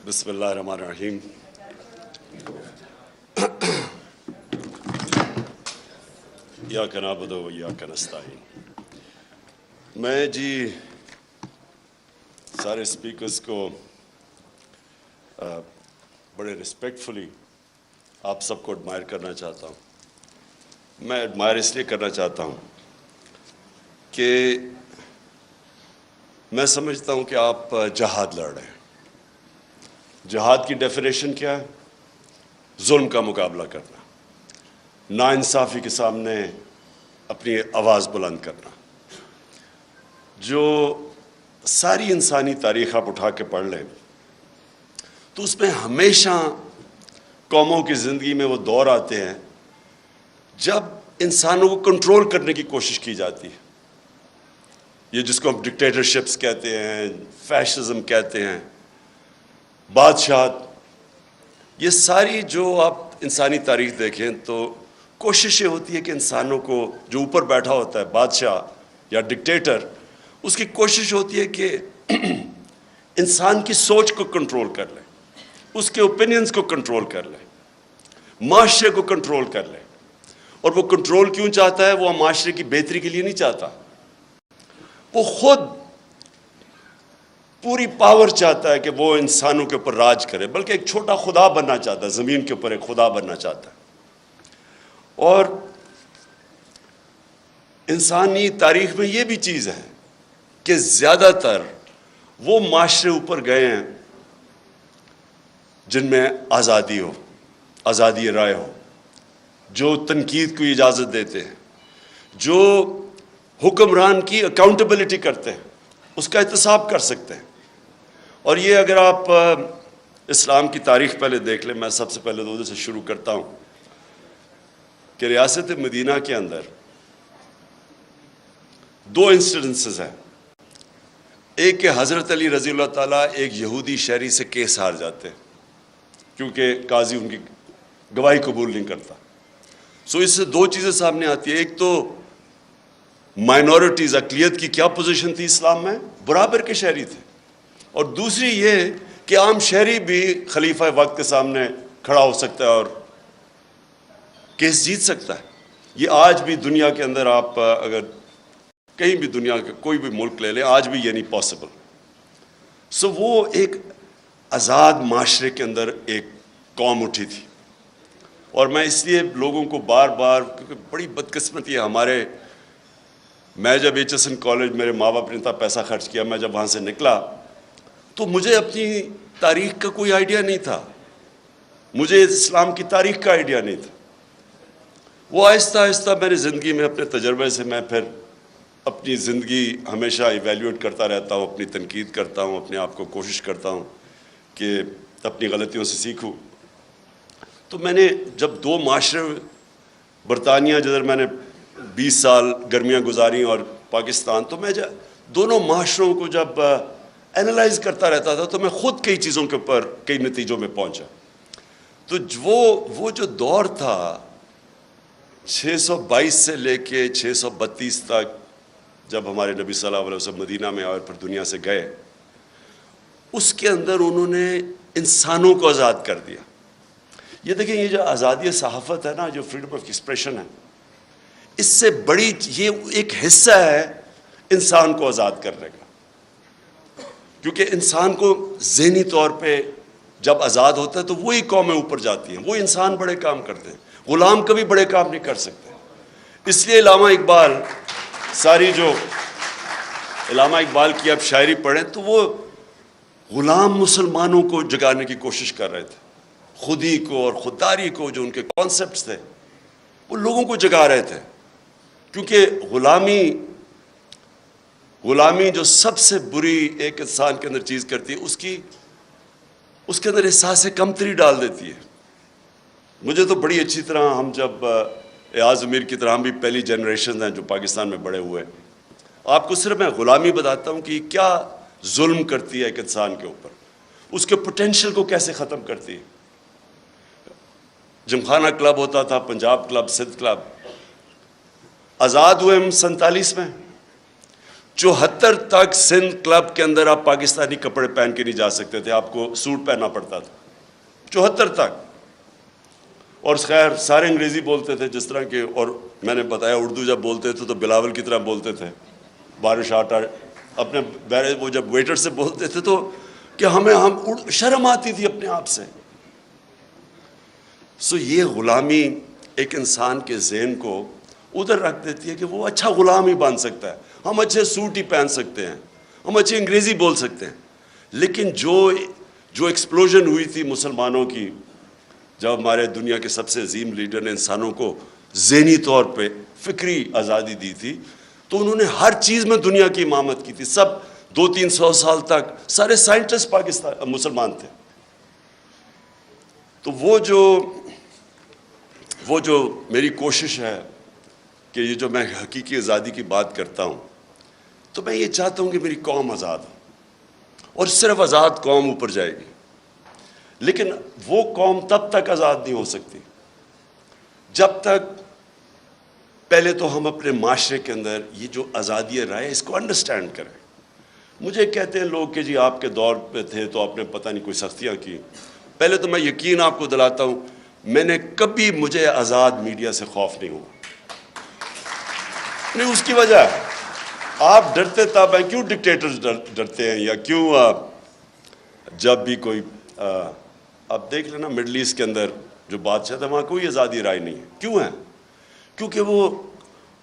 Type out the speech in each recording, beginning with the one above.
بسم اللہ الرحمن الرحیم۔ ایاک نعبد و ایاک نستعین۔ میں سارے اسپیکرز کو بڑے رسپیکٹفلی آپ سب کو ایڈمائر کرنا چاہتا ہوں۔ میں ایڈمائر اس لیے کرنا چاہتا ہوں کہ میں سمجھتا ہوں کہ آپ جہاد لڑ رہے ہیں۔ جہاد کی ڈیفینیشن کیا ہے؟ ظلم کا مقابلہ کرنا، ناانصافی کے سامنے اپنی آواز بلند کرنا۔ جو ساری انسانی تاریخ آپ اٹھا کے پڑھ لیں تو اس میں ہمیشہ قوموں کی زندگی میں وہ دور آتے ہیں جب انسانوں کو کنٹرول کرنے کی کوشش کی جاتی ہے۔ یہ جس کو ہم ڈکٹیٹرشپس کہتے ہیں، فیشزم کہتے ہیں، بادشاہت، یہ ساری جو آپ انسانی تاریخ دیکھیں تو کوشش یہ ہوتی ہے کہ انسانوں کو، جو اوپر بیٹھا ہوتا ہے بادشاہ یا ڈکٹیٹر، اس کی کوشش ہوتی ہے کہ انسان کی سوچ کو کنٹرول کر لے، اس کے اوپینینز کو کنٹرول کر لے، معاشرے کو کنٹرول کر لے۔ اور وہ کنٹرول کیوں چاہتا ہے؟ وہ معاشرے کی بہتری کے لیے نہیں چاہتا، وہ خود پوری پاور چاہتا ہے کہ وہ انسانوں کے اوپر راج کرے، بلکہ ایک چھوٹا خدا بننا چاہتا ہے، زمین کے اوپر ایک خدا بننا چاہتا ہے۔ اور انسانی تاریخ میں یہ بھی چیز ہے کہ زیادہ تر وہ معاشرے اوپر گئے ہیں جن میں آزادی ہو، آزادی رائے ہو، جو تنقید کو اجازت دیتے ہیں، جو حکمران کی اکاؤنٹیبلٹی کرتے ہیں، اس کا احتساب کر سکتے ہیں۔ اور یہ اگر آپ اسلام کی تاریخ پہلے دیکھ لیں، میں سب سے پہلے تو سے شروع کرتا ہوں کہ ریاست مدینہ کے اندر دو انسیڈنسز ہیں۔ ایک کہ حضرت علی رضی اللہ تعالیٰ ایک یہودی شہری سے کیس ہار جاتے ہیں کیونکہ قاضی ان کی گواہی قبول نہیں کرتا۔ سو اس سے دو چیزیں سامنے آتی ہیں۔ ایک تو مائنورٹیز، اقلیت کی کیا پوزیشن تھی اسلام میں؟ برابر کے شہری تھے۔ اور دوسری یہ کہ عام شہری بھی خلیفہ وقت کے سامنے کھڑا ہو سکتا ہے اور کیس جیت سکتا ہے۔ یہ آج بھی دنیا کے اندر، آپ اگر کہیں بھی دنیا کے کوئی بھی ملک لے لیں، آج بھی یہ نہیں پاسبل۔ سو وہ ایک آزاد معاشرے کے اندر ایک قوم اٹھی تھی۔ اور میں اس لیے لوگوں کو بار بار، کیونکہ بڑی بدقسمتی ہے ہمارے، میں جب ایچ ایس این کالج، میرے ماں باپ نے اتنا پیسہ خرچ کیا، میں جب وہاں سے نکلا تو مجھے اپنی تاریخ کا کوئی آئیڈیا نہیں تھا، مجھے اسلام کی تاریخ کا آئیڈیا نہیں تھا۔ وہ آہستہ آہستہ میری زندگی میں اپنے تجربے سے میں پھر اپنی زندگی ہمیشہ ایویلیویٹ کرتا رہتا ہوں، اپنی تنقید کرتا ہوں، اپنے آپ کو کوشش کرتا ہوں کہ اپنی غلطیوں سے سیکھوں۔ تو میں نے جب دو معاشرے، برطانیہ جدھر میں نے 20 سال گرمیاں گزاری اور پاکستان، تو میں دونوں معاشروں کو جب اینالائز کرتا رہتا تھا تو میں خود کئی چیزوں کے اوپر کئی نتیجوں میں پہنچا۔ تو وہ جو دور تھا 622 سے لے کے 632 تک، جب ہمارے نبی صلی اللہ علیہ وسلم مدینہ میں آئے اور پھر دنیا سے گئے، اس کے اندر انہوں نے انسانوں کو آزاد کر دیا۔ یہ دیکھیں، یہ جو آزادی صحافت ہے نا، جو فریڈم آف ایکسپریشن ہے، اس سے بڑی یہ ایک حصہ ہے انسان کو آزاد کرنے کا۔ کیونکہ انسان کو ذہنی طور پہ جب آزاد ہوتا ہے تو وہی قومیں اوپر جاتی ہیں، وہ انسان بڑے کام کرتے ہیں، غلام کبھی بڑے کام نہیں کر سکتے۔ اس لیے علامہ اقبال، جو علامہ اقبال کی آپ شاعری پڑھیں تو وہ غلام مسلمانوں کو جگانے کی کوشش کر رہے تھے، خودی کو اور خودداری کو، جو ان کے کانسیپٹس تھے، وہ لوگوں کو جگا رہے تھے۔ کیونکہ غلامی جو سب سے بری ایک انسان کے اندر چیز کرتی ہے، اس کے اندر احساس کمتری ڈال دیتی ہے۔ مجھے تو بڑی اچھی طرح، ہم جب ایاز امیر کی طرح، ہم بھی پہلی جنریشن ہیں جو پاکستان میں بڑے ہوئے، آپ کو صرف میں غلامی بتاتا ہوں کہ یہ کیا ظلم کرتی ہے ایک انسان کے اوپر، اس کے پوٹینشیل کو کیسے ختم کرتی ہے۔ جمخانہ کلب ہوتا تھا، پنجاب کلب، سندھ کلب، آزاد ہوئے ہم 47 میں، 74 تک سندھ کلب کے اندر آپ پاکستانی کپڑے پہن کے نہیں جا سکتے تھے, آپ کو سوٹ پہننا پڑتا تھا 74 تک. اور خیر سارے انگریزی بولتے تھے جس طرح کہ, اور میں نے بتایا اردو جب بولتے تھے تو بلاول کی طرح بولتے تھے, بارش آٹا اپنے وہ جب ویٹر سے بولتے تھے تو کہ ہم شرم آتی تھی اپنے آپ سے. سو یہ غلامی ایک انسان کے ذہن کو ادھر رکھ دیتی ہے کہ وہ اچھا غلام ہی بن سکتا ہے, ہم اچھے سوٹ ہی پہن سکتے ہیں, ہم اچھی انگریزی بول سکتے ہیں. لیکن جو ایکسپلوژن ہوئی تھی مسلمانوں کی, جب ہمارے دنیا کے سب سے عظیم لیڈر نے انسانوں کو ذہنی طور پہ فکری آزادی دی تھی, تو انہوں نے ہر چیز میں دنیا کی امامت کی تھی. سب 200-300 سال تک سارے سائنٹسٹ مسلمان تھے. تو وہ جو میری کوشش ہے کہ یہ جو میں حقیقی آزادی کی بات کرتا ہوں, تو میں یہ چاہتا ہوں کہ میری قوم آزاد ہو, اور صرف آزاد قوم اوپر جائے گی. لیکن وہ قوم تب تک آزاد نہیں ہو سکتی جب تک پہلے تو ہم اپنے معاشرے کے اندر یہ جو آزادی رائے اس کو انڈرسٹینڈ کریں. مجھے کہتے ہیں لوگ کہ جی آپ کے دور پہ تھے تو آپ نے پتہ نہیں کوئی سختیاں کی. پہلے تو میں یقین آپ کو دلاتا ہوں, میں نے کبھی مجھے آزاد میڈیا سے خوف نہیں ہوا. نہیں, اس کی وجہ آپ ڈرتے تب ہیں, کیوں ڈکٹیٹرز ڈرتے ہیں, یا کیوں جب بھی کوئی آپ دیکھ لینا مڈل ایسٹ کے اندر جو بادشاہ تھا وہاں کوئی آزادی رائے نہیں ہے. کیوں ہے؟ کیونکہ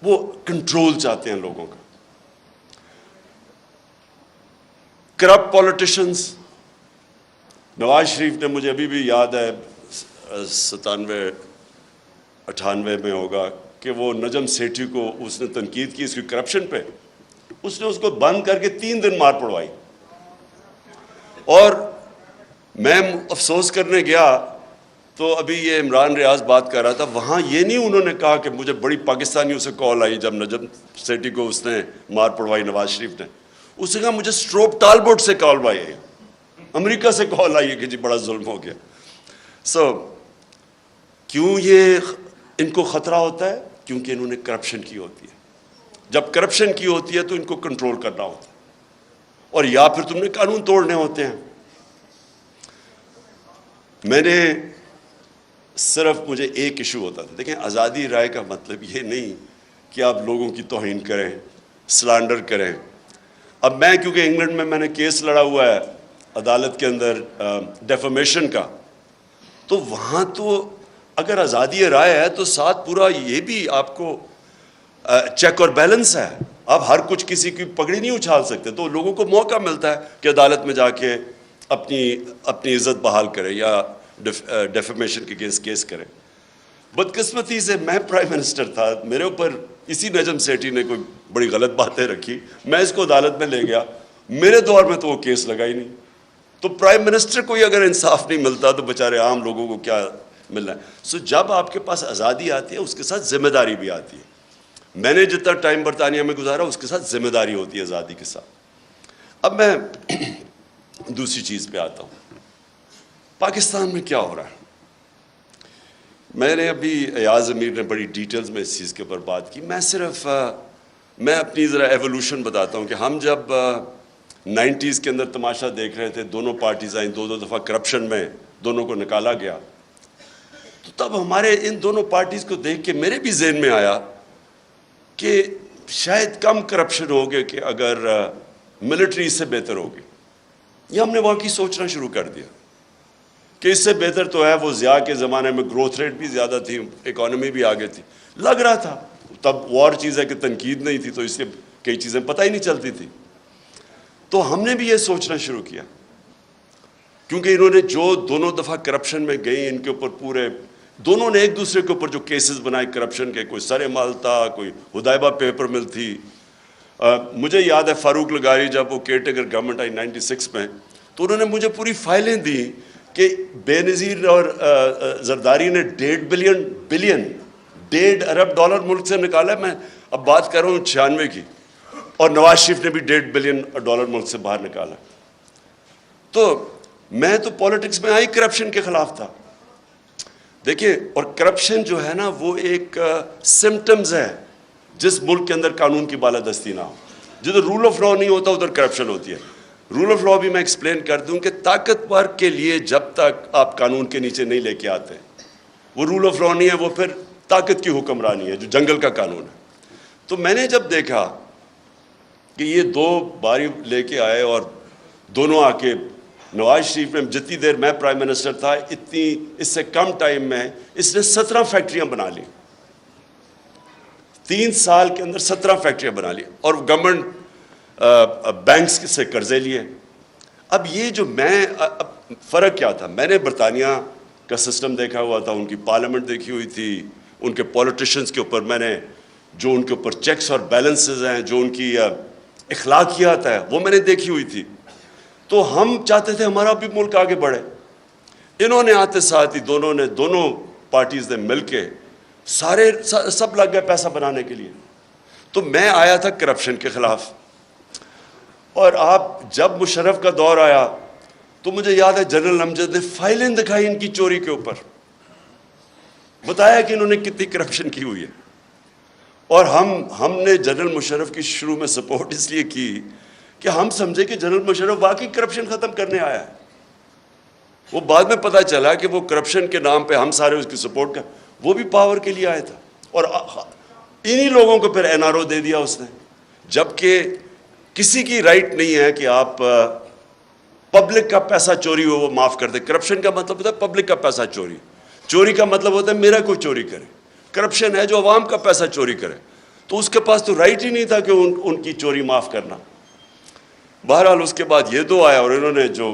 وہ کنٹرول چاہتے ہیں لوگوں کا. کرپٹ پولیٹیشنز, نواز شریف نے, مجھے ابھی بھی یاد ہے 97-98 میں ہوگا کہ وہ نجم سیٹھی کو اس نے تنقید کی اس کی کرپشن پہ, اس نے اس کو بند کر کے 3 دن مار پڑوائی. اور میں افسوس کرنے گیا تو ابھی یہ عمران ریاض بات کر رہا تھا, وہاں یہ نہیں انہوں نے کہا کہ مجھے بڑی پاکستانیوں سے کال آئی جب نجم سیٹھی کو اس نے مار پڑوائی نواز شریف نے, اس نے کہا مجھے اسٹروپ ٹالبوٹ سے کال آئی ہے, امریکہ سے کال آئی ہے کہ جی بڑا ظلم ہو گیا. کیوں یہ ان کو خطرہ ہوتا ہے؟ کیونکہ انہوں نے کرپشن کی ہوتی ہے. جب کرپشن کی ہوتی ہے تو ان کو کنٹرول کرنا ہوتا ہے, اور یا پھر تم نے قانون توڑنے ہوتے ہیں. مجھے ایک ایشو ہوتا تھا. دیکھیں, آزادی رائے کا مطلب یہ نہیں کہ آپ لوگوں کی توہین کریں, سلانڈر کریں. اب میں کیونکہ انگلینڈ میں نے کیس لڑا ہوا ہے عدالت کے اندر ڈیفیمیشن کا, تو وہاں تو اگر آزادی رائے ہے تو ساتھ پورا یہ بھی آپ کو چیک اور بیلنس ہے. آپ ہر کچھ کسی کی پگڑی نہیں اچھال سکتے, تو لوگوں کو موقع ملتا ہے کہ عدالت میں جا کے اپنی عزت بحال کرے یا ڈیفیمیشن کے اگینسٹ کیس کرے. بدقسمتی سے میں پرائم منسٹر تھا, میرے اوپر اسی نجم سیٹھی نے کوئی بڑی غلط باتیں رکھی, میں اس کو عدالت میں لے گیا. میرے دور میں تو وہ کیس لگا ہی نہیں. تو پرائم منسٹر کو ہی اگر انصاف نہیں ملتا تو بیچارے عام لوگوں کو کیا ملنا ہے. جب آپ کے پاس آزادی آتی ہے اس کے ساتھ ذمہ داری بھی آتی ہے. میں نے جتنا ٹائم برطانیہ میں گزارا اس کے ساتھ ذمہ داری ہوتی ہے آزادی کے ساتھ. اب میں دوسری چیز پہ آتا ہوں, پاکستان میں کیا ہو رہا ہے. میں نے ابھی ایاز امیر نے بڑی ڈیٹیلز میں اس چیز کے اوپر بات کی. میں اپنی ذرا ایوولوشن بتاتا ہوں کہ ہم جب 90s کے اندر تماشا دیکھ رہے تھے, دونوں پارٹیز آئیں, 2 دفعہ کرپشن میں دونوں کو نکالا گیا, تو تب ہمارے ان دونوں پارٹیز کو دیکھ کے میرے بھی ذہن میں آیا کہ شاید کم کرپشن ہوگی کہ اگر ملٹری اس سے بہتر ہوگی. یہ ہم نے واقعی سوچنا شروع کر دیا کہ اس سے بہتر تو ہے. وہ ضیاء کے زمانے میں گروتھ ریٹ بھی زیادہ تھی, اکانومی بھی آگے تھی, لگ رہا تھا. تب وہ اور چیز ہے کہ تنقید نہیں تھی, تو اس لیے کئی چیزیں پتہ ہی نہیں چلتی تھی. تو ہم نے بھی یہ سوچنا شروع کیا, کیونکہ انہوں نے جو دونوں دفعہ کرپشن میں گئی, ان کے اوپر دونوں نے ایک دوسرے کے اوپر جو کیسز بنائے کرپشن کے, کوئی سر مال تھا, کوئی ہدایبہ پیپر مل تھی. مجھے یاد ہے فاروق لغاری جب وہ کیئر ٹیکر گورنمنٹ آئی 96 میں, تو انہوں نے مجھے پوری فائلیں دی کہ بے نظیر اور زرداری نے $1.5 ارب ملک سے نکالا ہے. میں اب بات کر رہا ہوں 96 کی, اور نواز شریف نے بھی $1.5 بلین ملک سے باہر نکالا. تو میں تو پالیٹکس میں آئی کرپشن کے خلاف تھا. دیکھیں, اور کرپشن جو ہے نا وہ ایک سمٹمز ہے جس ملک کے اندر قانون کی بالادستی نہ ہو. جدھر رول آف لا نہیں ہوتا ادھر کرپشن ہوتی ہے. رول آف لا بھی میں ایکسپلین کر دوں کہ طاقتور کے لیے جب تک آپ قانون کے نیچے نہیں لے کے آتے وہ رول آف لا نہیں ہے, وہ پھر طاقت کی حکمرانی ہے جو جنگل کا قانون ہے. تو میں نے جب دیکھا کہ یہ دو باری لے کے آئے اور دونوں آ کے نواز شریف نے جتنی دیر میں پرائم منسٹر تھا اس سے کم ٹائم میں اس نے 17 فیکٹریاں بنا لی, 3 سال کے اندر 17 فیکٹریاں بنا لی اور گورنمنٹ بینکس سے قرضے لیے. اب یہ جو فرق کیا تھا, میں نے برطانیہ کا سسٹم دیکھا ہوا تھا, ان کی پارلیمنٹ دیکھی ہوئی تھی, ان کے پولیٹیشنز کے اوپر میں نے جو ان کے اوپر چیکس اور بیلنسز ہیں, جو ان کی اخلاقیات ہے وہ میں نے دیکھی ہوئی تھی. تو ہم چاہتے تھے ہمارا بھی ملک آگے بڑھے. انہوں نے آتے ساتھ ہی دونوں پارٹیز نے مل کے سب لگ گئے پیسہ بنانے کے لیے. تو میں آیا تھا کرپشن کے خلاف, اور آپ جب مشرف کا دور آیا تو مجھے یاد ہے جنرل امجد نے فائلیں دکھائی ان کی چوری کے اوپر, بتایا کہ انہوں نے کتنی کرپشن کی ہوئی ہے. اور ہم نے جنرل مشرف کی شروع میں سپورٹ اس لیے کی کہ ہم سمجھے کہ جنرل مشرف واقعی کرپشن ختم کرنے آیا ہے. وہ بعد میں پتہ چلا کہ وہ کرپشن کے نام پہ ہم سارے اس کی سپورٹ کر, وہ بھی پاور کے لیے آیا تھا. اور انہی لوگوں کو پھر این آر او دے دیا اس نے, جبکہ کسی کی رائٹ نہیں ہے کہ آپ پبلک کا پیسہ چوری ہو وہ معاف کر دیں. کرپشن کا مطلب ہوتا ہے پبلک کا پیسہ چوری کا مطلب ہوتا ہے میرا کوئی چوری کرے. کرپشن ہے جو عوام کا پیسہ چوری کرے, تو اس کے پاس تو رائٹ ہی نہیں تھا کہ ان کی چوری معاف کرنا. بہرحال اس کے بعد یہ دو آیا اور انہوں نے جو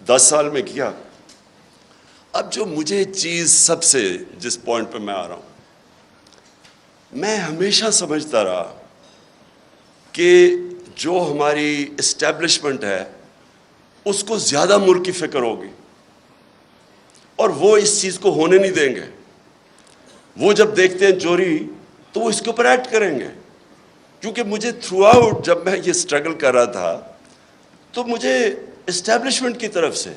10 سال میں کیا. اب جو مجھے چیز سب سے جس پوائنٹ پہ میں آ رہا ہوں, میں ہمیشہ سمجھتا رہا کہ جو ہماری اسٹیبلشمنٹ ہے اس کو زیادہ ملک کی فکر ہوگی اور وہ اس چیز کو ہونے نہیں دیں گے. وہ جب دیکھتے ہیں چوری تو وہ اس کے اوپر ایکٹ کریں گے. کیونکہ مجھے تھرو آؤٹ جب میں یہ سٹرگل کر رہا تھا تو مجھے اسٹیبلشمنٹ کی طرف سے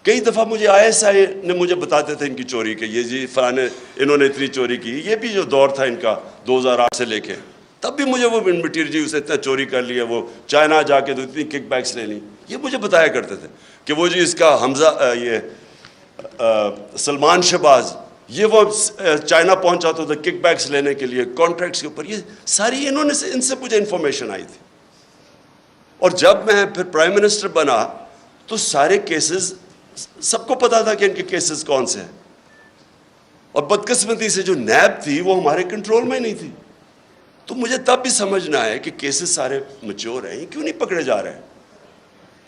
کئی دفعہ مجھے آئی ایس آئی نے مجھے بتاتے تھے ان کی چوری کہ یہ جی فلانے انہوں نے اتنی چوری کی. یہ بھی جو دور تھا ان کا 2008 سے لے کے, تب بھی مجھے وہ مٹیریل جی اسے اتنا چوری کر لیا, وہ چائنا جا کے تو اتنی کک بیکس لے لی. یہ مجھے بتایا کرتے تھے کہ وہ جی اس کا حمزہ یہ سلمان شہباز یہ وہ چائنا پہنچا تھا کک بیکس لینے کے لیے کانٹریکٹس کے اوپر. یہ ساری ان سے مجھے انفارمیشن آئی تھی. اور جب میں پھر پرائم منسٹر بنا تو سارے کیسز سب کو پتا تھا کہ ان کے کیسز کون سے ہیں. اور بدقسمتی سے جو نیب تھی وہ ہمارے کنٹرول میں نہیں تھی. تو مجھے تب بھی سمجھنا ہے کہ کیسز سارے میچور ہیں, کیوں نہیں پکڑے جا رہے ہیں.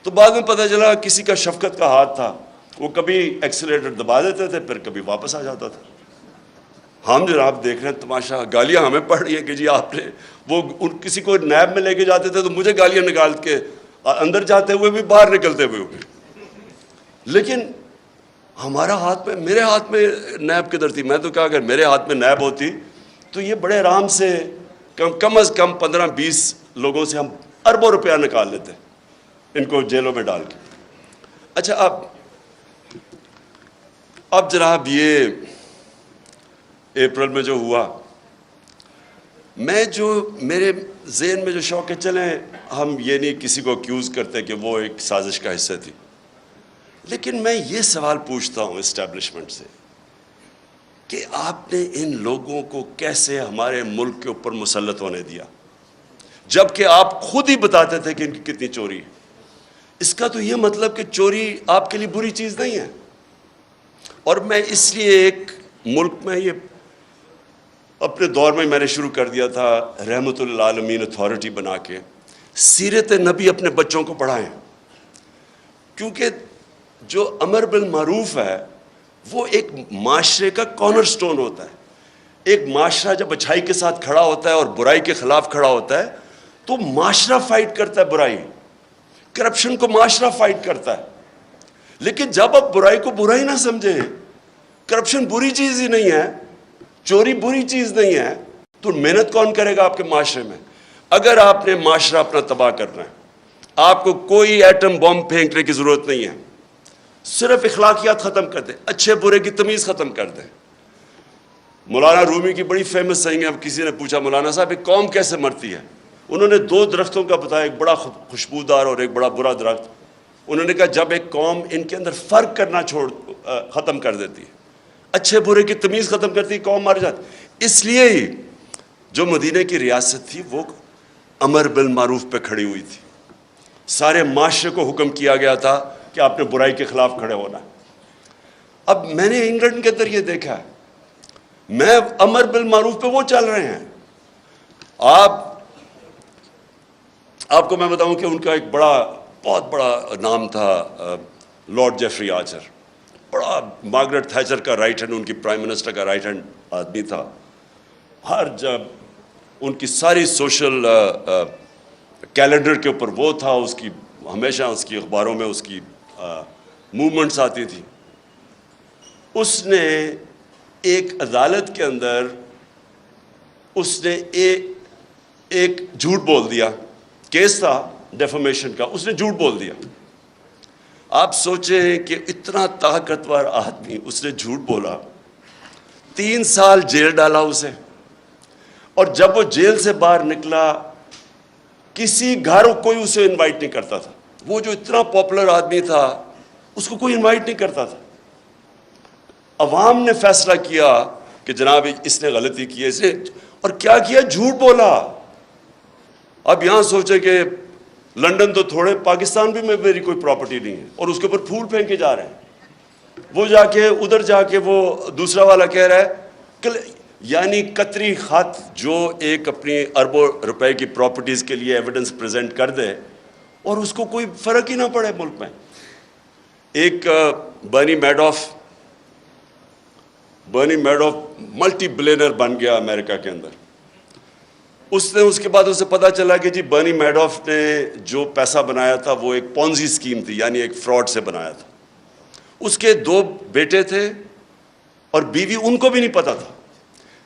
تو بعد میں پتہ چلا کسی کا شفقت کا ہاتھ تھا, وہ کبھی ایکسیلیٹر دبا دیتے تھے پھر کبھی واپس آ جاتا تھا. ہم جناب دیکھ رہے ہیں تماشا, گالیاں ہمیں پڑ رہی ہیں کہ جی آپ نے وہ کسی کو نیب میں لے کے جاتے تھے تو مجھے گالیاں نکال کے اندر جاتے ہوئے بھی باہر نکلتے ہوئے بھی. لیکن ہمارا ہاتھ میں, میرے ہاتھ میں نیب کدھر تھی. میں تو کہا اگر میرے ہاتھ میں نیب ہوتی تو یہ بڑے آرام سے کم از کم 15-20 لوگوں سے ہم اربوں روپیہ نکال لیتے ان کو جیلوں میں ڈال کے. اچھا اب جناب یہ اپریل میں جو ہوا, میرے ذہن میں جو شوق ہے, چلیں ہم یہ نہیں کسی کو اکیوز کرتے کہ وہ ایک سازش کا حصہ تھی, لیکن میں یہ سوال پوچھتا ہوں اسٹیبلشمنٹ سے کہ آپ نے ان لوگوں کو کیسے ہمارے ملک کے اوپر مسلط ہونے دیا جبکہ آپ خود ہی بتاتے تھے کہ ان کی کتنی چوری ہے. اس کا تو یہ مطلب کہ چوری آپ کے لیے بری چیز نہیں ہے. اور میں اس لیے ایک ملک میں یہ اپنے دور میں نے شروع کر دیا تھا رحمت للعالمین اتھارٹی بنا کے سیرت نبی اپنے بچوں کو پڑھائیں. کیونکہ جو امر بالمعروف ہے وہ ایک معاشرے کا کارنر سٹون ہوتا ہے. ایک معاشرہ جب اچھائی کے ساتھ کھڑا ہوتا ہے اور برائی کے خلاف کھڑا ہوتا ہے تو معاشرہ فائٹ کرتا ہے برائی, کرپشن کو معاشرہ فائٹ کرتا ہے. لیکن جب آپ برائی کو برائی نہ سمجھیں, کرپشن بری چیز ہی نہیں ہے, چوری بری چیز نہیں ہے, تو محنت کون کرے گا آپ کے معاشرے میں؟ اگر آپ نے معاشرہ اپنا تباہ کرنا ہے, آپ کو کوئی ایٹم بم پھینکنے کی ضرورت نہیں ہے, صرف اخلاقیات ختم کر دیں, اچھے برے کی تمیز ختم کر دیں. مولانا رومی کی بڑی فیمس سینگ ہے, اب کسی نے پوچھا مولانا صاحب ایک قوم کیسے مرتی ہے؟ انہوں نے 2 درختوں کا بتایا، ایک بڑا خوشبودار اور ایک بڑا برا درخت. انہوں نے کہا جب ایک قوم ان کے اندر فرق کرنا ختم کر دیتی ہے، اچھے برے کی تمیز ختم کرتی ہے، قوم مر جاتی. اس لیے ہی جو مدینہ کی ریاست تھی وہ امر بالمعروف پہ کھڑی ہوئی تھی. سارے معاشرے کو حکم کیا گیا تھا کہ آپ نے برائی کے خلاف کھڑے ہونا ہے. اب میں نے انگلینڈ کے اندر یہ دیکھا ہے، میں امر بالمعروف پہ وہ چل رہے ہیں. آپ کو میں بتاؤں کہ ان کا ایک بہت بڑا نام تھا لارڈ جیفری آرچر. بڑا مارگریٹ تھیچر کا رائٹ ہینڈ، ان کی پرائم منسٹر کا رائٹ ہینڈ آدمی تھا. جب ان کی ساری سوشل کیلنڈر کے اوپر وہ تھا، اس کی ہمیشہ اس کی اخباروں میں اس کی موومنٹس آتی تھی. اس نے ایک عدالت کے اندر اس نے ایک جھوٹ بول دیا. کیس تھا ڈیفامیشن کا، اس نے جھوٹ بول دیا. آپ سوچیں کہ اتنا طاقتور آدمی، اس نے جھوٹ بولا، 3 سال جیل ڈالا اسے. اور جب وہ جیل سے باہر نکلا، کسی گھر کوئی اسے انوائٹ نہیں کرتا تھا. وہ جو اتنا پاپولر آدمی تھا، اس کو کوئی انوائٹ نہیں کرتا تھا. عوام نے فیصلہ کیا کہ جناب اس نے غلطی کی ہے، اس نے اور کیا کیا، جھوٹ بولا. اب یہاں سوچے کہ لنڈن تو تھوڑے، پاکستان بھی میں میری کوئی پراپرٹی نہیں ہے، اور اس کے اوپر پھول پھینکے جا رہے ہیں. وہ جا کے ادھر جا کے وہ دوسرا والا کہہ رہا ہے کہ یعنی قطری خط جو ایک اپنی اربوں روپے کی پراپرٹیز کے لیے ایویڈنس پریزنٹ کر دے اور اس کو کوئی فرق ہی نہ پڑے ملک میں. ایک برنی میڈوف ملٹی بلینر بن گیا امریکہ کے اندر. اس کے بعد اسے پتا چلا کہ جی برنی میڈوف نے جو پیسہ بنایا تھا وہ ایک پونزی اسکیم تھی، یعنی ایک فراڈ سے بنایا تھا. اس کے 2 بیٹے تھے اور بیوی، ان کو بھی نہیں پتا تھا.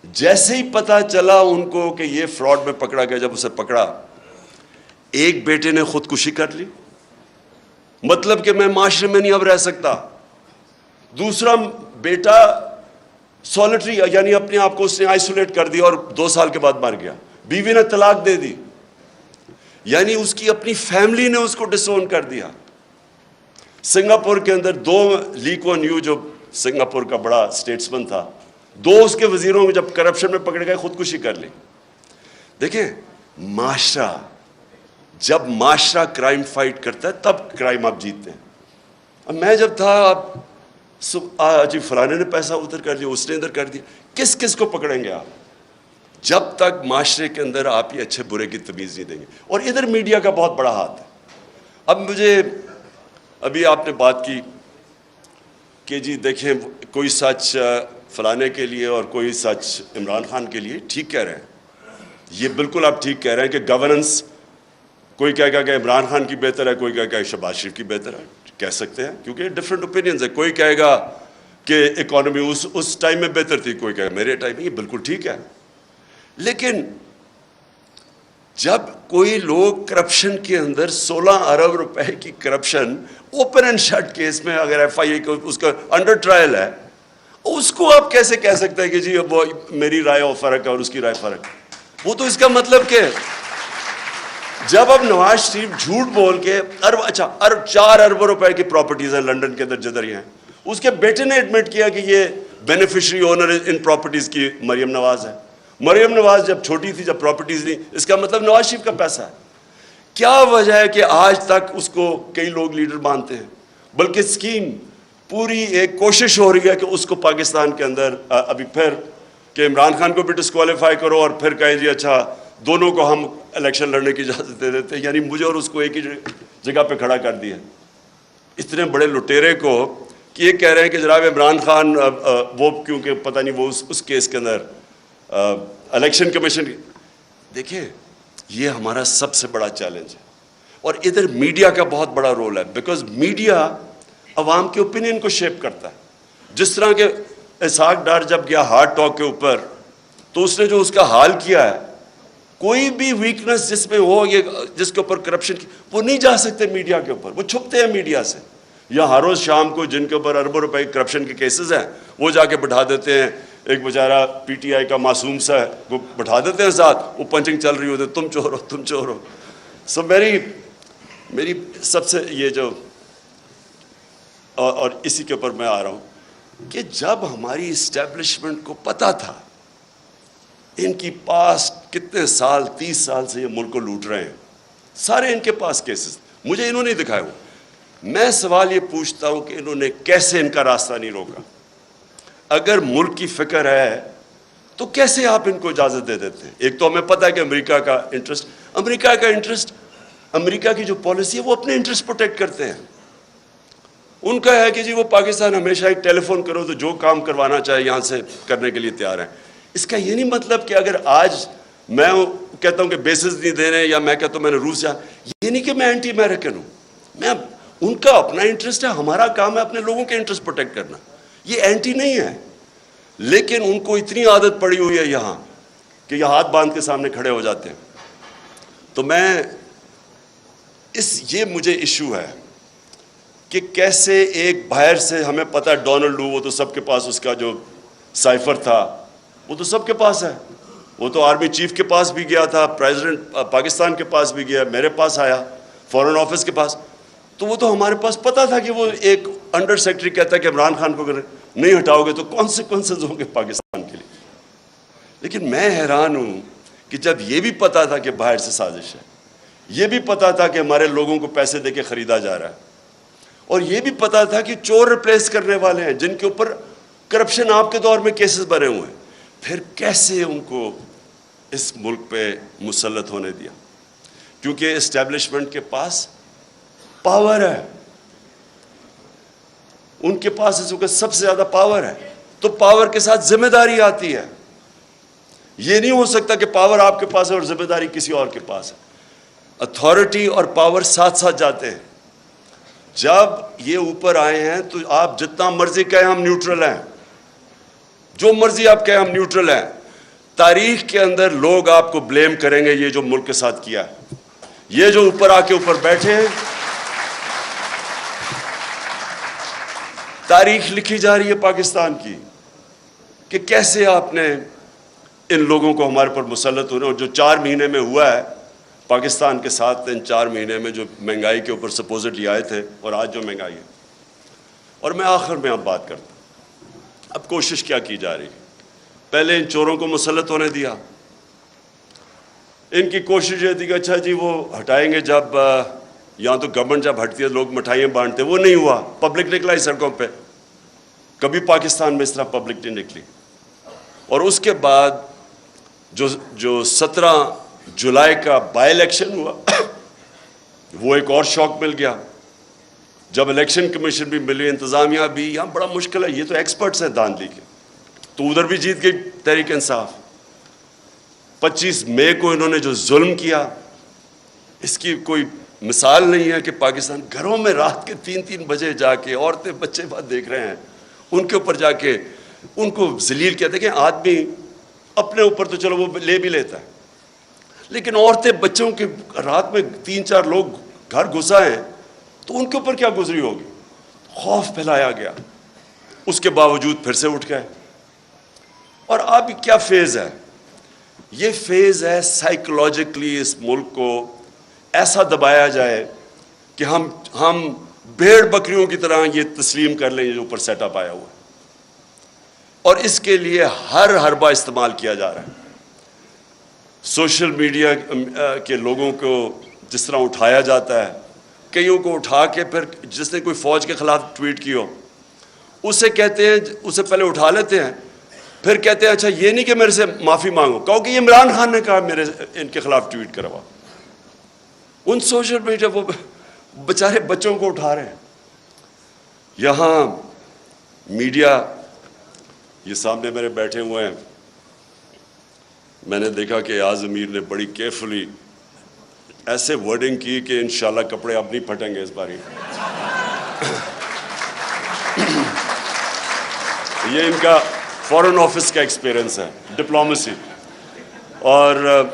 جیسے ہی پتا چلا ان کو کہ یہ فراڈ میں پکڑا گیا، جب اسے پکڑا، ایک بیٹے نے خودکشی کر لی، مطلب کہ میں معاشرے میں نہیں اب رہ سکتا. دوسرا بیٹا سولٹری، یعنی اپنے آپ کو اس نے آئسولیٹ کر دیا اور 2 سال کے بعد مر گیا. بیوی نے طلاق دے دی، یعنی اس کی اپنی فیملی نے اس کو ڈس اون کر دیا. سنگاپور کے اندر 2 لی کوان یو جو سنگاپور کا بڑا اسٹیٹسمن تھا، 2 اس کے وزیروں میں جب کرپشن میں پکڑ گئے خودکشی کر لی. دیکھیں جب معاشرہ کرائم فائٹ کرتا ہے تب کرائم آپ جیتتے ہیں. اب میں جب تھا جی فلانے نے پیسہ ادھر کر دیا، اس نے ادھر کر دیا، کس کو پکڑیں گے آپ جب تک معاشرے کے اندر آپ یہ اچھے برے کی تمیز نہیں دیں گے. اور ادھر میڈیا کا بہت بڑا ہاتھ ہے. اب ابھی آپ نے بات کی کہ جی دیکھیں کوئی سچ فلانے کے لیے اور کوئی سچ عمران خان کے لیے. ٹھیک کہہ رہے ہیں، یہ بالکل آپ ٹھیک کہہ رہے ہیں کہ گورننس، کوئی کہے گا کہ عمران خان کی بہتر ہے، کوئی کہے گا کہ شہباز شریف کی بہتر ہے. کہہ سکتے ہیں کیونکہ ڈفرینٹ اوپینینز ہے. کوئی کہے گا کہ اکانومی اس ٹائم میں بہتر تھی، کوئی کہے میرے ٹائم میں. یہ بالکل ٹھیک ہے. لیکن جب کوئی لوگ کرپشن کے اندر 16 ارب روپے کی corruption open and shut case میں، اگر ایف آئی اے کو اس کا انڈر ٹرائل ہے، اس کو آپ کیسے کہہ سکتے ہیں کہ جی وہ میری رائے اور فرق ہے اور اس کی رائے فرق ہے. وہ تو اس کا مطلب کہ جب اب نواز شریف جھوٹ بول کے 4 ارب روپے کی پراپرٹیز ہیں لنڈن کے اندر جدھر ہیں، اس کے بیٹے نے ایڈمٹ کیا کہ یہ بینیفیشری اونر ان پراپرٹیز کی مریم نواز ہے. مریم نواز جب چھوٹی تھی، جب پراپرٹیز نہیں، اس کا مطلب نواز شریف کا پیسہ ہے. کیا وجہ ہے کہ آج تک اس کو کئی لوگ لیڈر مانتے ہیں؟ بلکہ اسکیم پوری ایک کوشش ہو رہی ہے کہ اس کو پاکستان کے اندر ابھی پھر کہ عمران خان کو بھی ڈسکوالیفائی کرو اور پھر کہیں جی اچھا دونوں کو ہم الیکشن لڑنے کی اجازت دے دیتے ہیں. یعنی مجھے اور اس کو ایک ہی جگہ پہ کھڑا کر دیا. اتنے بڑے لٹیرے کو کہ یہ کہہ رہے ہیں کہ جناب عمران خان وہ کیونکہ پتہ نہیں وہ اس کیس کے اندر الیکشن کمیشن. دیکھیں یہ ہمارا سب سے بڑا چیلنج ہے. اور ادھر میڈیا کا بہت بڑا رول ہے، بیکاز میڈیا عوام کے اوپینین کو شیپ کرتا ہے. جس طرح کہ اسحاق ڈار جب گیا ہارٹ ٹاک کے اوپر، تو اس نے جو اس کا حال کیا ہے، کوئی بھی ویکنس جس میں ہو، یہ جس کے اوپر کرپشن کی، وہ نہیں جا سکتے میڈیا کے اوپر، وہ چھپتے ہیں میڈیا سے. یا ہر روز شام کو جن کے اوپر اربوں روپے کرپشن کے کیسز ہیں وہ جا کے بٹھا دیتے ہیں ایک بیچارہ پی ٹی آئی کا معصوم سا ہے, وہ بٹھا دیتے ہیں ساتھ, وہ پنچنگ چل رہی ہوتی ہے, تم چور ہو تم چور ہو. سو میری سب سے یہ جو اور اسی کے اوپر میں آ رہا ہوں کہ جب ہماری اسٹیبلشمنٹ کو پتہ تھا ان کی پاس کتنے سال 30 سال سے یہ ملک کو لوٹ رہے ہیں, سارے ان کے پاس کیسز, مجھے انہوں نے دکھائے ہوئے. میں سوال یہ پوچھتا ہوں کہ انہوں نے کیسے ان کا راستہ نہیں روکا؟ اگر ملک کی فکر ہے تو کیسے آپ ان کو اجازت دے دیتے ہیں؟ ایک تو ہمیں پتہ ہے کہ امریکہ کا انٹرسٹ, امریکہ کی جو پالیسی ہے وہ اپنے انٹرسٹ پروٹیکٹ کرتے ہیں. ان کا ہے کہ جی وہ پاکستان ہمیشہ ایک ٹیلی فون کرو تو جو کام کروانا چاہے یہاں سے کرنے کے لیے تیار ہیں. اس کا یہ نہیں مطلب کہ اگر آج میں کہتا ہوں کہ بیسز نہیں دے رہے, یا میں کہتا ہوں میں نے روس یہ نہیں کہ میں اینٹی امریکن ہوں. میں ان کا اپنا انٹرسٹ ہے, ہمارا کام ہے اپنے لوگوں کے انٹرسٹ پروٹیکٹ کرنا, یہ اینٹی نہیں ہے. لیکن ان کو اتنی عادت پڑی ہوئی ہے یہاں کہ یہ ہاتھ باندھ کے سامنے کھڑے ہو جاتے ہیں. تو یہ مجھے ایشو ہے کہ کیسے ایک باہر سے, ہمیں پتہ ہے ڈونلڈ لو, وہ تو سب کے پاس اس کا جو سائفر تھا وہ تو سب کے پاس ہے, وہ تو آرمی چیف کے پاس بھی گیا تھا, پریزیڈنٹ پاکستان کے پاس بھی گیا, میرے پاس آیا, فورن آفس کے پاس. تو وہ تو ہمارے پاس پتہ تھا کہ وہ ایک انڈر سیکرٹری کہتا ہے کہ عمران خان کو اگر نہیں ہٹاؤ گے تو کانسیکوینسز ہوں گے پاکستان کے لیے. لیکن میں حیران ہوں کہ جب یہ بھی پتہ تھا کہ باہر سے سازش ہے, یہ بھی پتہ تھا کہ ہمارے لوگوں کو پیسے دے کے خریدا جا رہا ہے, اور یہ بھی پتہ تھا کہ چور ریپلیس کرنے والے ہیں جن کے اوپر کرپشن آپ کے دور میں کیسز بنے ہوئے ہیں, پھر کیسے ان کو اس ملک پہ مسلط ہونے دیا؟ کیونکہ اسٹیبلشمنٹ کے پاس پاور ہے, ان کے پاس اس وقت سب سے زیادہ پاور ہے. تو پاور کے ساتھ ذمہ داری آتی ہے. یہ نہیں ہو سکتا کہ پاور آپ کے پاس ہے اور ذمہ داری کسی اور کے پاس ہے. اتھارٹی اور پاور ساتھ ساتھ جاتے ہیں. جب یہ اوپر آئے ہیں تو آپ جتنا مرضی کہیں ہم نیوٹرل ہیں, جو مرضی آپ کہیں ہم نیوٹرل ہیں, تاریخ کے اندر لوگ آپ کو بلیم کریں گے یہ جو ملک کے ساتھ کیا ہے. یہ جو اوپر آ کے اوپر بیٹھے ہیں, تاریخ لکھی جا رہی ہے پاکستان کی کہ کیسے آپ نے ان لوگوں کو ہمارے پر مسلط ہونے, اور جو 4 مہینے میں ہوا ہے پاکستان کے ساتھ, ان 4 مہینے میں جو مہنگائی کے اوپر سپوزٹلی آئے تھے اور آج جو مہنگائی ہے. اور میں آخر میں اب بات کرتا ہوں, اب کوشش کیا کی جا رہی ہے؟ پہلے ان چوروں کو مسلط ہونے دیا, ان کی کوشش یہ تھی کہ اچھا جی وہ ہٹائیں گے, جب یہاں تو گورنمنٹ جب ہٹتی ہے لوگ مٹھائیاں بانٹتے, وہ نہیں ہوا, پبلک نکلا ہی سڑکوں پہ. کبھی پاکستان میں اس طرح پبلک نہیں نکلی. اور اس کے بعد جو 17 جولائی کا بائی الیکشن ہوا وہ ایک اور شوق مل گیا. جب الیکشن کمیشن بھی ملی, انتظامیہ بھی, یہاں بڑا مشکل ہے, یہ تو ایکسپرٹس ہیں دھاندلی کے, تو ادھر بھی جیت گئی تحریک انصاف. 25 مئی کو انہوں نے جو ظلم کیا اس کی کوئی مثال نہیں ہے کہ پاکستان گھروں میں رات کے 3 بجے جا کے عورتیں بچے بات دیکھ رہے ہیں, ان کے اوپر جا کے ان کو ذلیل کیا. دیکھیں آدمی اپنے اوپر تو چلو وہ لے بھی لیتا ہے, لیکن عورتیں بچوں کے رات میں 3-4 لوگ گھر گھسا ہیں تو ان کے اوپر کیا گزری ہوگی. خوف پھیلایا گیا, اس کے باوجود پھر سے اٹھ گئے. اور اب کیا فیز ہے؟ یہ فیز ہے سائیکولوجیکلی اس ملک کو ایسا دبایا جائے کہ ہم بھیڑ بکریوں کی طرح یہ تسلیم کر لیں جو اوپر سیٹ اپ آیا ہوا ہے. اور اس کے لیے ہر حربہ استعمال کیا جا رہا ہے. سوشل میڈیا کے لوگوں کو جس طرح اٹھایا جاتا ہے, کئیوں کو اٹھا کے پھر جس نے کوئی فوج کے خلاف ٹویٹ کی ہو اسے کہتے ہیں, اسے پہلے اٹھا لیتے ہیں, پھر کہتے ہیں اچھا یہ نہیں کہ میرے سے معافی مانگو, کہو کہ یہ عمران خان نے کہا میرے ان کے خلاف ٹویٹ کروا. ان سوشل میڈیا وہ بیچارے بچوں کو اٹھا رہے ہیں. یہاں میڈیا یہ سامنے میرے بیٹھے ہوئے ہیں, میں نے دیکھا کہ ایاز امیر نے بڑی کیئرفلی ایسے ورڈنگ کی کہ انشاءاللہ کپڑے اب نہیں پھٹیں گے اس باری. یہ ان کا فورن آفس کا ایکسپیرنس ہے, ڈپلومیسی. اور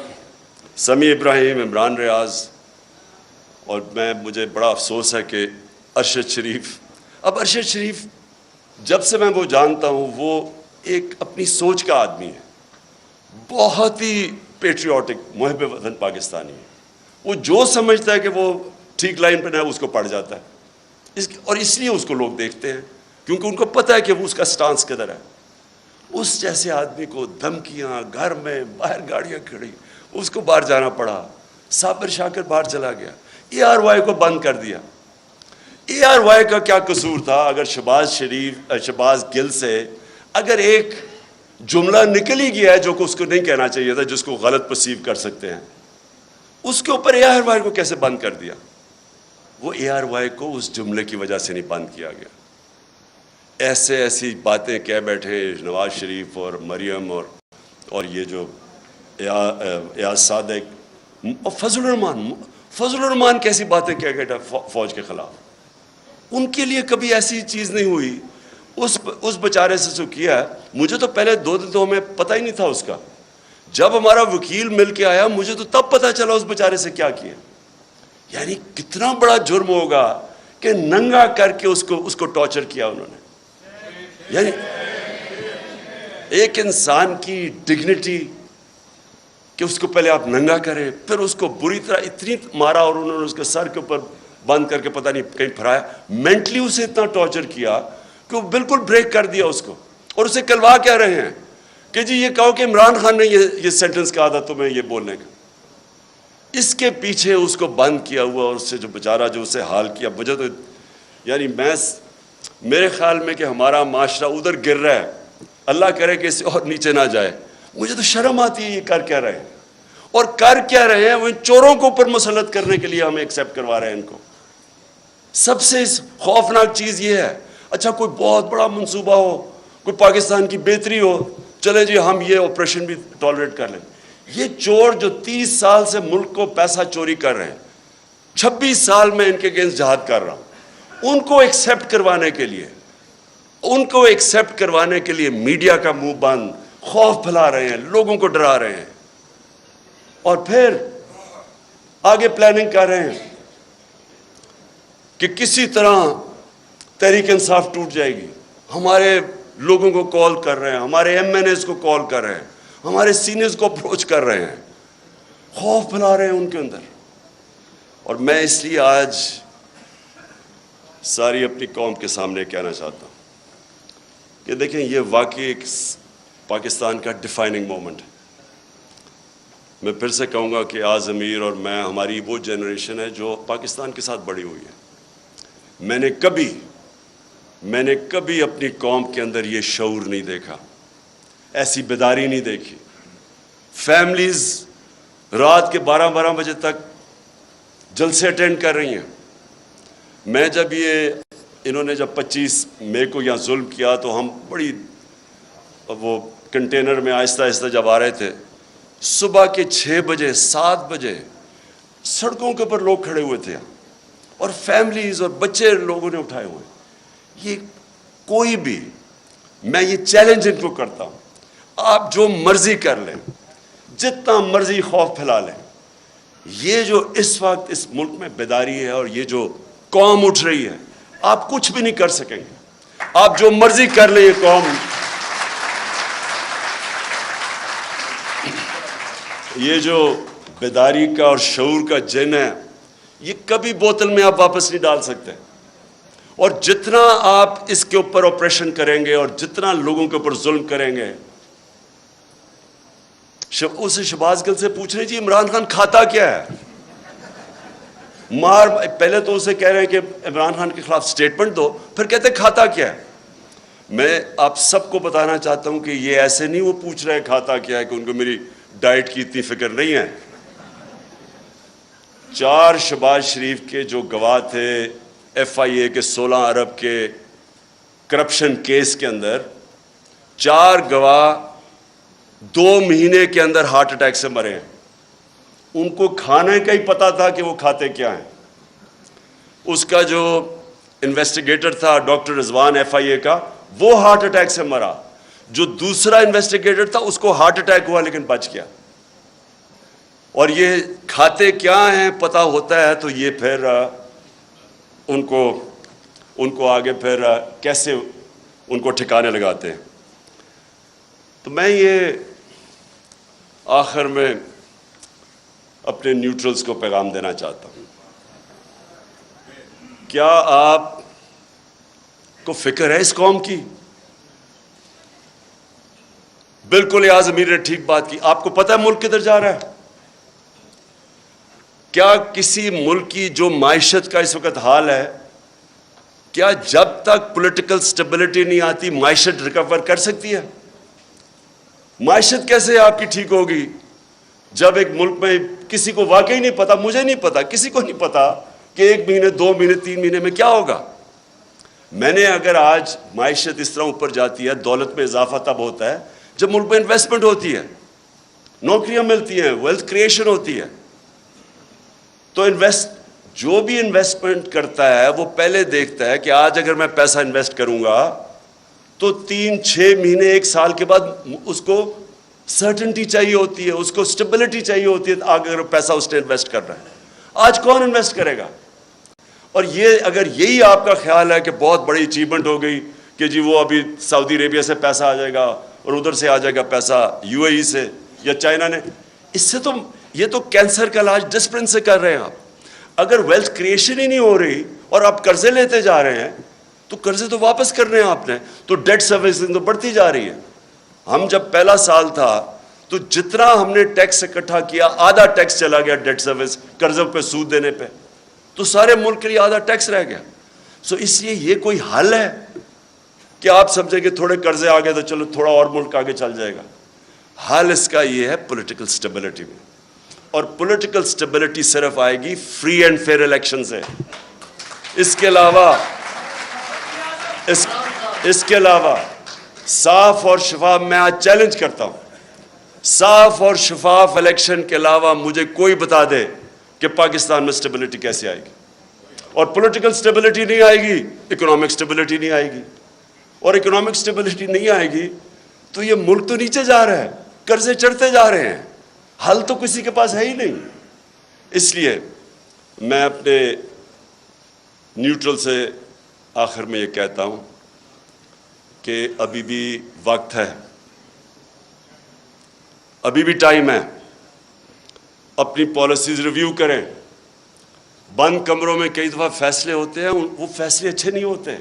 سمیع ابراہیم, عمران ریاض, اور مجھے بڑا افسوس ہے کہ ارشد شریف. اب ارشد شریف جب سے میں وہ جانتا ہوں وہ ایک اپنی سوچ کا آدمی ہے, بہت ہی پیٹریوٹک, محب وطن پاکستانی ہے. وہ جو سمجھتا ہے کہ وہ ٹھیک لائن پہ نہ ہے اس کو پڑ جاتا ہے, اور اس لیے اس کو لوگ دیکھتے ہیں کیونکہ ان کو پتہ ہے کہ وہ اس کا سٹانس کدھر ہے. اس جیسے آدمی کو دھمکیاں, گھر میں باہر گاڑیاں کھڑی, اس کو باہر جانا پڑا. صابر شاکر باہر چلا گیا, ARY کو بند کر دیا. ARY کا کیا قصور تھا؟ اگر شہباز گل سے اگر ایک جملہ نکل ہی گیا ہے جو کہ اس کو نہیں کہنا چاہیے تھا, جس کو غلط پرسیو کر سکتے ہیں, اس کے اوپر ARY کو کیسے بند کر دیا؟ وہ ARY کو اس جملے کی وجہ سے نہیں بند کیا گیا. ایسی باتیں کہہ بیٹھے نواز شریف اور مریم اور یہ جو ایاز صادق اور فضل الرحمان کیسی باتیں کہہ گئے فوج کے خلاف. ان کے لیے کبھی ایسی چیز نہیں ہوئی. اس بیچارے سے جو کیا ہے, مجھے تو پہلے 2 دن تو ہمیں پتہ ہی نہیں تھا اس کا. جب ہمارا وکیل مل کے آیا مجھے تو تب پتہ چلا اس بیچارے سے کیا کیا. یعنی کتنا بڑا جرم ہوگا کہ ننگا کر کے اس کو ٹارچر کیا انہوں نے. یعنی ایک انسان کی ڈگنیٹی کہ اس کو پہلے آپ ننگا کریں, پھر اس کو بری طرح اتنی مارا اور انہوں نے اس کے سر کے اوپر بند کر کے پتہ نہیں کہیں پھرایا. مینٹلی اسے اتنا ٹارچر کیا کہ وہ بالکل بریک کر دیا اس کو. اور اسے کلوا کہہ رہے ہیں کہ جی یہ کہو کہ عمران خان نے یہ سینٹنس کہا تھا تمہیں یہ بولنے کا. اس کے پیچھے اس کو بند کیا ہوا اور اس سے جو بیچارہ جو اسے حال کیا, مجھے تو یعنی میرے خیال میں کہ ہمارا معاشرہ ادھر گر رہا ہے, اللہ کرے کہ اسے اور نیچے نہ جائے. مجھے تو شرم آتی ہے یہ کر کیا رہے ہیں, اور کر کیا رہے ہیں وہ ان چوروں کو اوپر مسلط کرنے کے لیے ہمیں ایکسیپٹ کروا رہے ہیں ان کو. سب سے خوفناک چیز یہ ہے, اچھا کوئی بہت بڑا منصوبہ ہو, کوئی پاکستان کی بہتری ہو, چلے جی ہم یہ آپریشن بھی ٹالریٹ کر لیں. یہ چور جو 30 سال سے ملک کو پیسہ چوری کر رہے ہیں, 26 سال میں ان کے اگینسٹ جہاد کر رہا ہوں, ان کو ایکسیپٹ کروانے کے لیے میڈیا کا منہ بند, خوف پھیلا رہے ہیں, لوگوں کو ڈرا رہے ہیں, اور پھر آگے پلاننگ کر رہے ہیں کہ کسی طرح تحریک انصاف ٹوٹ جائے گی. ہمارے لوگوں کو کال کر رہے ہیں, ہمارے MNAs کو کال کر رہے ہیں, ہمارے سینئرز کو اپروچ کر رہے ہیں, خوف پھیلا رہے ہیں ان کے اندر. اور میں اس لیے آج ساری اپنی قوم کے سامنے کہنا چاہتا ہوں کہ دیکھیں یہ واقعی ایک پاکستان کا ڈیفائننگ مومنٹ ہے. میں پھر سے کہوں گا کہ آز امیر اور میں, ہماری وہ جنریشن ہے جو پاکستان کے ساتھ بڑی ہوئی ہے. میں نے کبھی اپنی قوم کے اندر یہ شعور نہیں دیکھا, ایسی بیداری نہیں دیکھی. فیملیز رات کے 12 بجے تک جلسے اٹینڈ کر رہی ہیں. میں جب انہوں نے جب 25 مئی کو یہاں ظلم کیا تو ہم بڑی وہ کنٹینر میں آہستہ آہستہ جب آ رہے تھے, صبح کے 6 بجے 7 بجے سڑکوں کے اوپر لوگ کھڑے ہوئے تھے, اور فیملیز اور بچے لوگوں نے اٹھائے ہوئے. یہ کوئی بھی, میں یہ چیلنج ان کو کرتا ہوں, آپ جو مرضی کر لیں, جتنا مرضی خوف پھیلا لیں, یہ جو اس وقت اس ملک میں بیداری ہے اور یہ جو قوم اٹھ رہی ہے, آپ کچھ بھی نہیں کر سکیں گے. آپ جو مرضی کر لیں, یہ قوم, یہ جو بیداری کا اور شعور کا جن ہے, یہ کبھی بوتل میں آپ واپس نہیں ڈال سکتے. اور جتنا آپ اس کے اوپر آپریشن کریں گے اور جتنا لوگوں کے اوپر ظلم کریں گے, اسے شہباز گل سے پوچھ رہے جی عمران خان کھاتا کیا ہے, پہلے تو اسے کہہ رہے ہیں کہ عمران خان کے خلاف سٹیٹمنٹ دو, پھر کہتے کھاتا کیا ہے. میں آپ سب کو بتانا چاہتا ہوں کہ یہ ایسے نہیں وہ پوچھ رہے کھاتا کیا ہے کہ ان کو میری ڈائٹ کی اتنی فکر نہیں ہے. 4 شہباز شریف کے جو گواہ تھے FIA کے 16 ارب کے کرپشن کیس کے اندر, 4 گواہ 2 مہینے کے اندر ہارٹ اٹیک سے مرے ہیں. ان کو کھانے کا ہی پتا تھا کہ وہ کھاتے کیا ہیں. اس کا جو انویسٹیگیٹر تھا ڈاکٹر رضوان FIA کا, وہ ہارٹ اٹیک سے مرا. جو دوسرا انویسٹیگیٹر تھا اس کو ہارٹ اٹیک ہوا لیکن بچ گیا. اور یہ کھاتے کیا ہیں پتا ہوتا ہے تو یہ پھر ان کو آگے پھر کیسے ان کو ٹھکانے لگاتے ہیں. تو میں یہ آخر میں اپنے نیوٹرلز کو پیغام دینا چاہتا ہوں. کیا آپ کو فکر ہے اس قوم کی؟ بالکل یاز امیر نے ٹھیک بات کی. آپ کو پتہ ہے ملک کدھر جا رہا ہے؟ کیا کسی ملک کی جو معیشت کا اس وقت حال ہے، کیا جب تک پولیٹیکل سٹیبلٹی نہیں آتی معیشت ریکور کر سکتی ہے؟ معیشت کیسے آپ کی ٹھیک ہوگی جب ایک ملک میں کسی کو واقعی نہیں پتا، مجھے نہیں پتا، کسی کو نہیں پتا کہ 1 مہینے 2 مہینے 3 مہینے میں کیا ہوگا. میں نے اگر آج معیشت اس طرح اوپر جاتی ہے، دولت میں اضافہ تب ہوتا ہے جب ملک میں انویسٹمنٹ ہوتی ہے، نوکریاں ملتی ہیں، ویلتھ کریشن ہوتی ہے. تو جو بھی انویسٹمنٹ کرتا ہے وہ پہلے دیکھتا ہے کہ آج اگر میں پیسہ انویسٹ کروں گا تو 3-6 مہینے 1 سال کے بعد اس کو سرٹنٹی چاہیے ہوتی ہے، اس کو سٹیبلٹی چاہیے ہوتی ہے اگر پیسہ اس نے انویسٹ کر رہا ہے. آج کون انویسٹ کرے گا؟ اور یہ اگر یہی آپ کا خیال ہے کہ بہت بڑی اچیومنٹ ہو گئی کہ جی وہ ابھی سعودی عربیہ سے پیسہ آ جائے گا اور ادھر سے آ جائے گا پیسہ UAE سے یا چائنا نے، اس سے تو یہ تو کینسر کا علاج ڈسپلن سے کر رہے ہیں آپ. اگر ویلتھ کریشن ہی نہیں ہو رہی اور آپ قرضے لیتے جا رہے ہیں تو قرضے تو واپس کرنے ہیں آپ نے، تو ڈیٹ سروسنگ تو بڑھتی جا رہی ہے. ہم جب پہلا سال تھا تو جتنا ہم نے ٹیکس اکٹھا کیا آدھا ٹیکس چلا گیا ڈیٹ سروس، قرضوں پہ سود دینے پہ، تو سارے ملک کے لیے آدھا ٹیکس رہ گیا. سو اس لیے یہ کوئی حل ہے کہ آپ سمجھیں کہ تھوڑے قرضے آ گئے تو چلو تھوڑا اور ملک آگے چل جائے گا؟ حل اس کا یہ ہے پولیٹیکل سٹیبلٹی میں، اور پولیٹیکل سٹیبلٹی صرف آئے گی فری اینڈ فیئر الیکشن سے. اس کے علاوہ صاف اور شفاف، میں آج چیلنج کرتا ہوں، صاف اور شفاف الیکشن کے علاوہ مجھے کوئی بتا دے کہ پاکستان میں سٹیبلٹی کیسے آئے گی. اور پولیٹیکل سٹیبلٹی نہیں آئے گی، اکنامک سٹیبلٹی نہیں آئے گی، اور اکنامک سٹیبلٹی نہیں آئے گی تو یہ ملک تو نیچے جا رہا ہے، قرضے چڑھتے جا رہے ہیں، حل تو کسی کے پاس ہے ہی نہیں. اس لیے میں اپنے نیوٹرل سے آخر میں یہ کہتا ہوں کہ ابھی بھی وقت ہے، ابھی بھی ٹائم ہے، اپنی پالیسیز ریویو کریں. بند کمروں میں کئی دفعہ فیصلے ہوتے ہیں، وہ فیصلے اچھے نہیں ہوتے.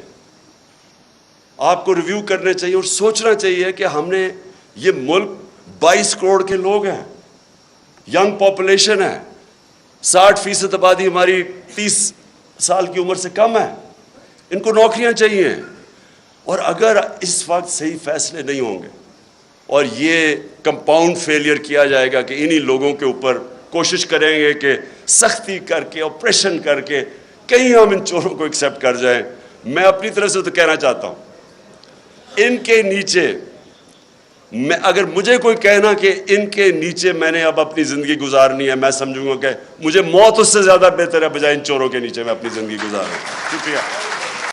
آپ کو ریویو کرنے چاہیے اور سوچنا چاہیے کہ ہم نے یہ ملک 22 کروڑ کے لوگ ہیں، ینگ پاپولیشن ہے، 60% آبادی ہماری 30 سال کی عمر سے کم ہے، ان کو نوکریاں چاہیے. اور اگر اس وقت صحیح فیصلے نہیں ہوں گے اور یہ کمپاؤنڈ فیلئر کیا جائے گا کہ انہی لوگوں کے اوپر کوشش کریں گے کہ سختی کر کے آپریشن کر کے کہیں ہم ان چوروں کو ایکسیپٹ کر جائیں. میں اپنی طرف سے تو کہنا چاہتا ہوں ان کے نیچے، میں اگر مجھے کوئی کہنا کہ ان کے نیچے میں نے اب اپنی زندگی گزارنی ہے، میں سمجھوں گا کہ مجھے موت اس سے زیادہ بہتر ہے بجائے ان چوروں کے نیچے میں اپنی زندگی گزاروں. شکریہ.